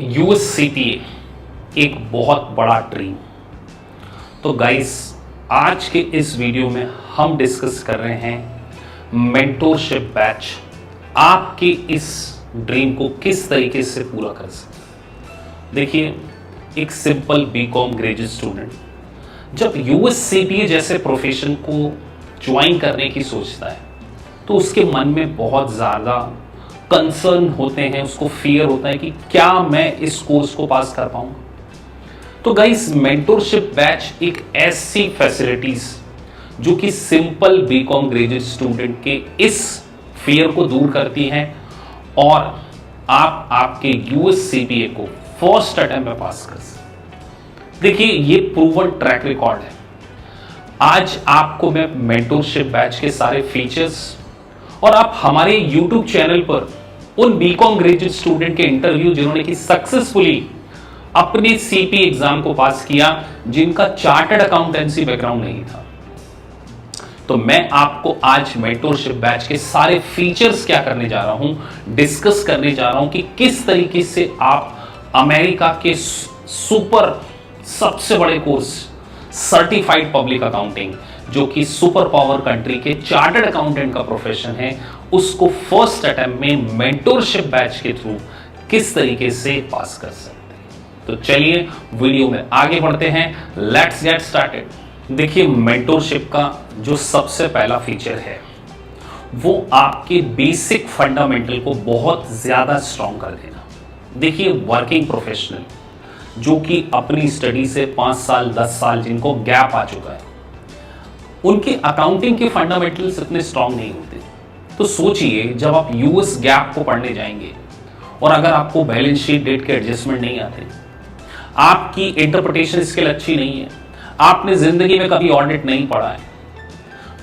यूएससीपीए एक बहुत बड़ा ड्रीम। तो गाइस, आज के इस वीडियो में हम डिस्कस कर रहे हैं मेंटोरशिप बैच आपके इस ड्रीम को किस तरीके से पूरा कर सकते। देखिए, एक सिंपल बीकॉम ग्रेजुएट स्टूडेंट जब यूएससीपीए जैसे प्रोफेशन को ज्वाइन करने की सोचता है तो उसके मन में बहुत ज़्यादा कंसर्न होते हैं, उसको फियर होता है कि क्या मैं इस कोर्स को पास कर पाऊंगा। तो गाइस, मेंटोरशिप बैच एक ऐसी फैसिलिटीज जो कि सिंपल बीकॉम ग्रेजुएट स्टूडेंट के इस फियर को दूर करती हैं और आप आपके यूएससीपीए को फर्स्ट अटेम्प्ट में पास कर सकते। देखिए, ये प्रूवन ट्रैक रिकॉर्ड है। आज आपको मैं मेंटोरशिप बैच के सारे फीचर्स और आप हमारे यूट्यूब चैनल पर उन बीकॉम ग्रेजुएट स्टूडेंट के इंटरव्यू जिन्होंने कि सक्सेसफुली अपने सीपी एग्जाम को पास किया, जिनका चार्टर्ड अकाउंटेंसी बैकग्राउंड नहीं था। तो मैं आपको आज मेंटोरशिप बैच के सारे फीचर्स क्या करने जा रहा हूं, डिस्कस करने जा रहा हूं कि किस तरीके से आप अमेरिका के सुपर सबसे बड़े कोर्स सर्टिफाइड पब्लिक अकाउंटिंग, जो कि सुपर पावर कंट्री के चार्टर्ड अकाउंटेंट का प्रोफेशन है, उसको फर्स्ट अटेम्प्ट में मेंटोरशिप बैच के थ्रू किस तरीके से पास कर सकते हैं। तो चलिए वीडियो में आगे बढ़ते हैं। Let's get started. देखिए, मेंटोरशिप का जो सबसे पहला फीचर है वो आपके बेसिक फंडामेंटल को बहुत ज्यादा स्ट्रॉन्ग कर देना। देखिए, वर्किंग प्रोफेशनल जो कि अपनी स्टडी से 5 साल 10 साल जिनको गैप आ चुका है, उनके अकाउंटिंग के फंडामेंटल्स इतने स्ट्रांग नहीं होते। तो सोचिए, जब आप यूएस गैप को पढ़ने जाएंगे और अगर आपको बैलेंस शीट डेट के एडजस्टमेंट नहीं आते, आपकी इंटरप्रिटेशन स्किल अच्छी नहीं है, आपने जिंदगी में कभी ऑडिट नहीं पढ़ा है,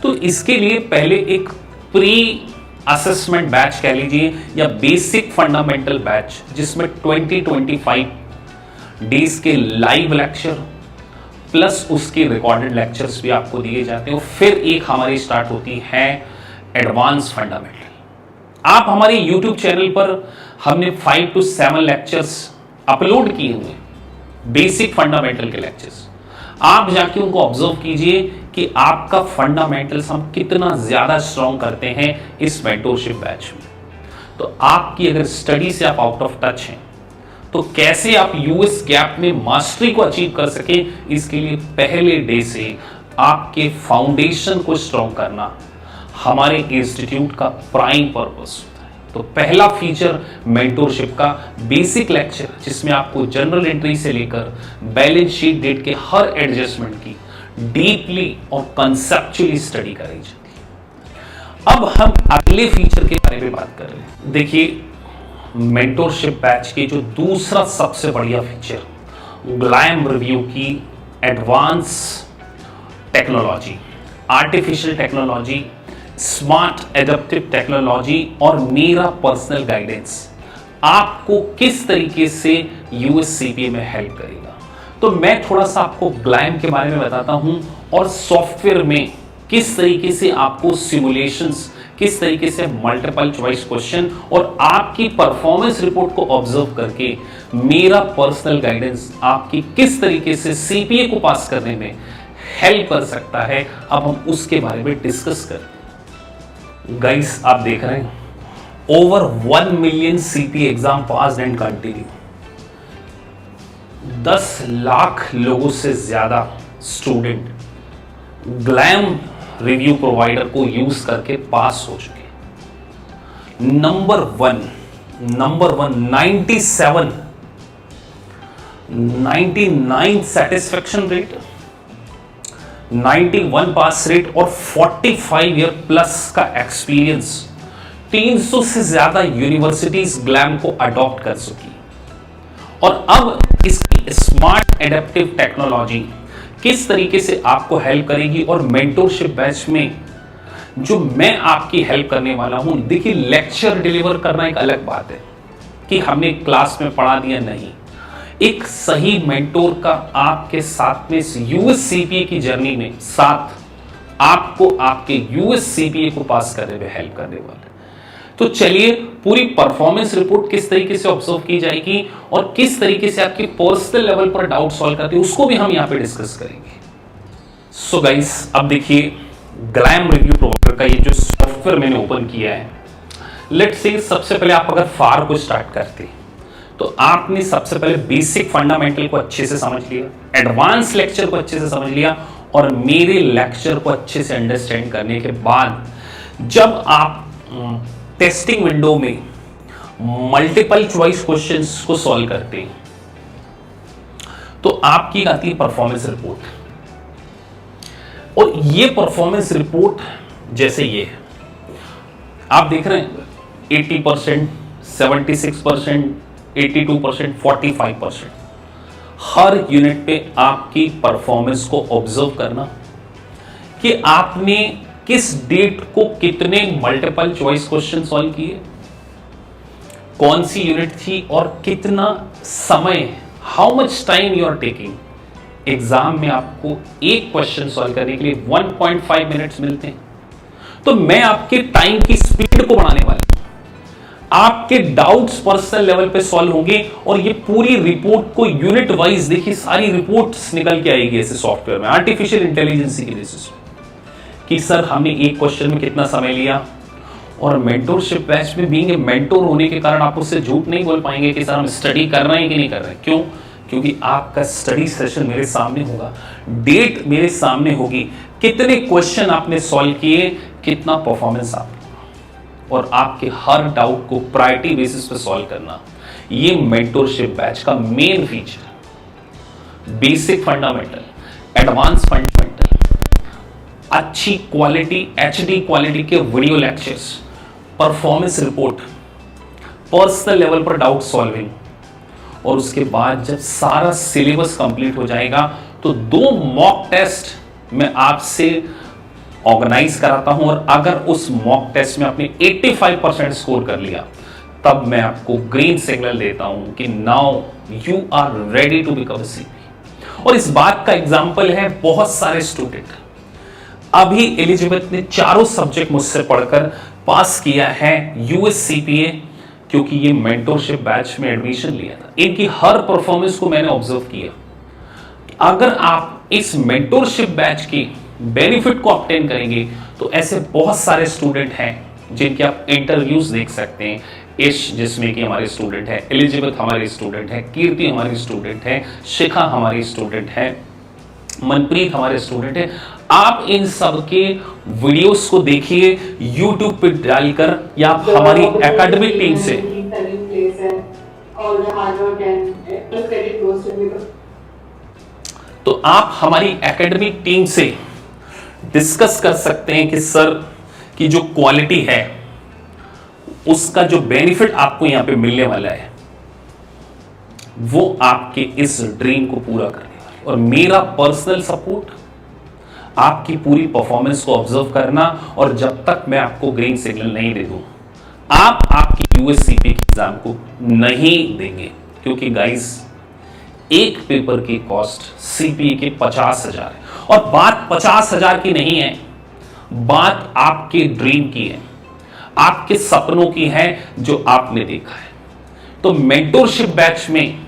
तो इसके लिए पहले एक प्री असेसमेंट बैच कह लीजिए या बेसिक फंडामेंटल बैच, जिसमें 20-25 डेज के लाइव लेक्चर प्लस उसके रिकॉर्डेड लेक्चर्स भी आपको दिए जाते हैं। और फिर एक हमारी स्टार्ट होती है एडवांस फंडामेंटल। आप हमारे यूट्यूब चैनल पर हमने 5 to 7 लेक्चर्स अपलोड किए हुए हैं, बेसिक फंडामेंटल के लेक्चर्स। आप जाके उनको ऑब्जर्व कीजिए कि आपका फंडामेंटल्स हम कितना ज्यादा स्ट्रॉन्ग करते हैं इस मेंटोरशिप बैच में। तो आपकी अगर स्टडी से आप आउट ऑफ टच हैं तो कैसे आप यूएस गैप में मास्टरी को अचीव कर सके, इसके लिए पहले डे से आपके फाउंडेशन को स्ट्रॉन्ग करना हमारे इंस्टीट्यूट का प्राइम पर्पस होता है। तो पहला फीचर मेंटोरशिप का बेसिक लेक्चर, जिसमें आपको जनरल एंट्री से लेकर बैलेंस शीट डेट के हर एडजस्टमेंट की डीपली और कंसेप्चुअली स्टडी कराई जाती है। अब हम अगले फीचर के बारे में बात कर रहे हैं। देखिए, मेंटोरशिप बैच के जो दूसरा सबसे बढ़िया फीचर, ग्लैम रिव्यू की advance technology, artificial technology, smart adaptive technology और मेरा पर्सनल गाइडेंस आपको किस तरीके से यूएससीपीए में हेल्प करेगा। तो मैं थोड़ा सा आपको ग्लैम के बारे में बताता हूं और सॉफ्टवेयर में किस तरीके से आपको सिमुलेशंस, किस तरीके से मल्टीपल चॉइस क्वेश्चन और आपकी परफॉर्मेंस रिपोर्ट को ऑब्जर्व करके मेरा पर्सनल गाइडेंस आपकी किस तरीके से सीपीए को पास करने में हेल्प कर सकता है। अब हम उसके बारे में डिस्कस करते हैं। गाइस, आप देख रहे हैं over 1 million CPA exam pass and continue. 10 lakh लोगों से ज्यादा स्टूडेंट ग्लैम रिव्यू प्रोवाइडर को यूज करके पास हो चुके। नंबर वन 99 सेटिस्फेक्शन रेट, 91 पास रेट और 45 ईयर प्लस का एक्सपीरियंस। 300 से ज्यादा यूनिवर्सिटीज ग्लैम को अडॉप्ट कर चुकी और अब इसकी स्मार्ट एडेप्टिव टेक्नोलॉजी किस तरीके से आपको हेल्प करेगी। और मेंटोरशिप बैच में जो मैं आपकी हेल्प करने वाला हूं, देखिए, लेक्चर डिलीवर करना एक अलग बात है कि हमने क्लास में पढ़ा दिया, नहीं। एक सही मेंटोर का आपके साथ में इस यूएससीपीए की जर्नी में साथ आपको आपके यूएससीपीए को पास करने में हेल्प करने वाला है। तो चलिए पूरी परफॉर्मेंस रिपोर्ट किस तरीके से ऑब्जर्व की जाएगी और किस तरीके से आपके पर्सनल लेवल पर डाउट सॉल्व करते हैं उसको भी हम यहां पे डिस्कस करेंगे। सो गाइस, अब देखिए ग्लैम रिव्यू प्रोवाइडर का ये जो सॉफ्टवेयर मैंने ओपन किया है, लेट्स से सबसे पहले आप अगर फार को स्टार्ट करते हैं तो आपने सबसे पहले बेसिक फंडामेंटल को अच्छे से समझ लिया, एडवांस लेक्चर को अच्छे से समझ लिया और मेरे लेक्चर को अच्छे से अंडरस्टैंड करने के बाद जब आप टेस्टिंग विंडो में मल्टीपल चॉइस क्वेश्चंस को सॉल्व करते हैं तो आपकी आती है परफॉर्मेंस रिपोर्ट। और ये परफॉर्मेंस रिपोर्ट जैसे ये है, आप देख रहे हैं 80%, 76%, 82%, 45%, हर यूनिट पे आपकी परफॉर्मेंस को ऑब्जर्व करना कि आपने किस डेट को कितने मल्टीपल चॉइस क्वेश्चन सॉल्व किए, कौन सी यूनिट थी और कितना समय, how much time you are taking. Exam में आपको एक क्वेश्चन सॉल्व करने के लिए 1.5 मिनट्स मिलते हैं, तो मैं आपके टाइम की स्पीड को बढ़ाने वाला हूं, आपके डाउट्स पर्सनल लेवल पे सॉल्व होंगे और ये पूरी रिपोर्ट को यूनिट वाइज देखिए सारी रिपोर्ट्स निकल के आएगी ऐसे सॉफ्टवेयर में आर्टिफिशियल इंटेलिजेंस की बेसिस कि सर हमने एक क्वेश्चन में कितना समय लिया। और मेंटोरशिप बैच में बीइंग ए मेंटोर होने के कारण आप उससे झूठ नहीं बोल पाएंगे कि सर हम स्टडी कर रहे हैं कि नहीं कर रहे हैं। क्यों? क्योंकि आपका स्टडी सेशन मेरे सामने होगा, डेट मेरे सामने होगी, कितने क्वेश्चन आपने सॉल्व किए, कितना परफॉर्मेंस आपका, और आपके हर डाउट को प्रायोरिटी बेसिस पे सॉल्व करना, ये मेंटोरशिप बैच का main feature. Basic fundamental, advance fundamental, अच्छी क्वालिटी एचडी क्वालिटी के video lectures, performance report, personal level पर डाउट सॉल्विंग, और उसके बाद जब सारा सिलेबस कंप्लीट हो जाएगा तो 2 मॉक टेस्ट मैं आपसे ऑर्गेनाइज कराता हूं, और अगर उस मॉक टेस्ट में आपने 85% स्कोर कर लिया तब मैं आपको ग्रीन सिग्नल देता हूं कि now you are ready to become CP. और इस बात का एग्जांपल है बहुत सारे स्टूडेंट, अभी एलिजिबेथ ने चारों सब्जेक्ट मुझसे पढ़कर पास किया है यूएससीपीए, क्योंकि ये मेंटोरशिप बैच में एडमिशन लिया था। इनकी हर परफॉर्मेंस को मैंने ऑब्जर्व किया। अगर आप इस मेंटोरशिप बैच की बेनिफिट को ऑब्टेन करेंगे तो ऐसे बहुत सारे स्टूडेंट हैं जिनके आप इंटरव्यूज देख सकते हैं। इश जिसमें कि हमारे स्टूडेंट है, एलिजिबेथ हमारी स्टूडेंट है, कीर्ति हमारी स्टूडेंट है, शिखा हमारी स्टूडेंट है, मनप्रीत हमारे स्टूडेंट है। आप इन सब के वीडियोस को देखिए YouTube पे डालकर, या आप हमारी एकेडमिक टीम से तो आप हमारी एकेडमिक टीम से डिस्कस कर सकते हैं कि सर की जो क्वालिटी है उसका जो बेनिफिट आपको यहां पे मिलने वाला है वो आपके इस ड्रीम को पूरा करने वाला है। और मेरा पर्सनल सपोर्ट आपकी पूरी परफॉर्मेंस को ऑब्जर्व करना, और जब तक मैं आपको ग्रीन सिग्नल नहीं दे दूं आप आपकी यूएससीपी के एग्जाम को नहीं देंगे। क्योंकि गाइस एक पेपर की कॉस्ट सीपीए के 50,000 है, और बात 50,000 की नहीं है, बात आपके ड्रीम की है, आपके सपनों की है जो आपने देखा है। तो मेंटोरशिप बैच में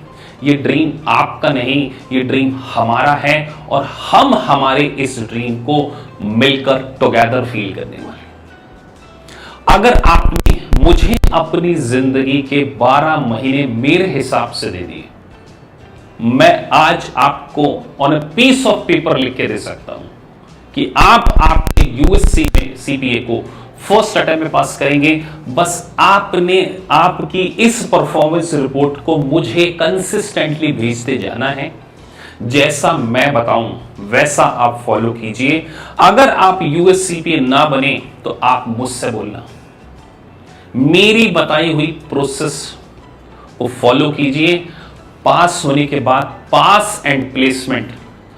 ये ड्रीम आपका नहीं, ये ड्रीम हमारा है, और हम हमारे इस ड्रीम को मिलकर टुगेदर फील करने वाले। अगर आपने मुझे अपनी जिंदगी के 12 महीने मेरे हिसाब से दे दिए, मैं आज आपको on a piece of paper लिख के दे सकता हूं कि आप आपके यूएससी में सीपीए को फर्स्ट अटेम्प्ट में पास करेंगे। बस आपने आपकी इस परफॉर्मेंस रिपोर्ट को मुझे कंसिस्टेंटली भेजते जाना है, जैसा मैं बताऊं वैसा आप फॉलो कीजिए। अगर आप यूएससीपीए ना बने तो आप मुझसे बोलना, मेरी बताई हुई प्रोसेस को फॉलो कीजिए। पास होने के बाद पास एंड प्लेसमेंट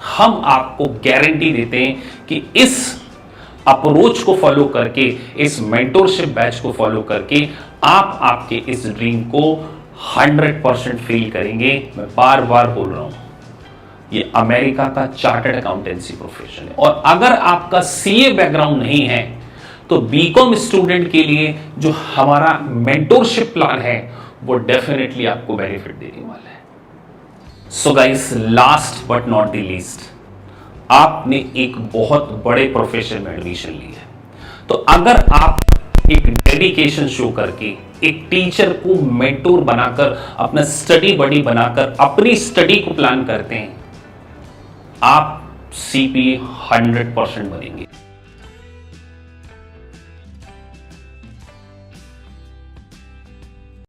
हम आपको गारंटी देते हैं कि इस अप्रोच को फॉलो करके, इस मेंटोरशिप बैच को फॉलो करके आप आपके इस ड्रीम को 100% फील करेंगे। मैं बार बार बोल रहा हूं, ये अमेरिका का चार्टर्ड अकाउंटेंसी प्रोफेशन है, और अगर आपका सीए बैकग्राउंड नहीं है तो बीकॉम स्टूडेंट के लिए जो हमारा मेंटोरशिप प्लान है वो डेफिनेटली आपको बेनिफिट देने वाला है। So guys, last but not the least, आपने एक बहुत बड़े प्रोफेशन में एडमिशन ली है, तो अगर आप एक डेडिकेशन शो करके एक टीचर को मेंटोर बनाकर, अपना स्टडी बडी बनाकर अपनी स्टडी को प्लान करते हैं, आप CPA 100% बनेंगे।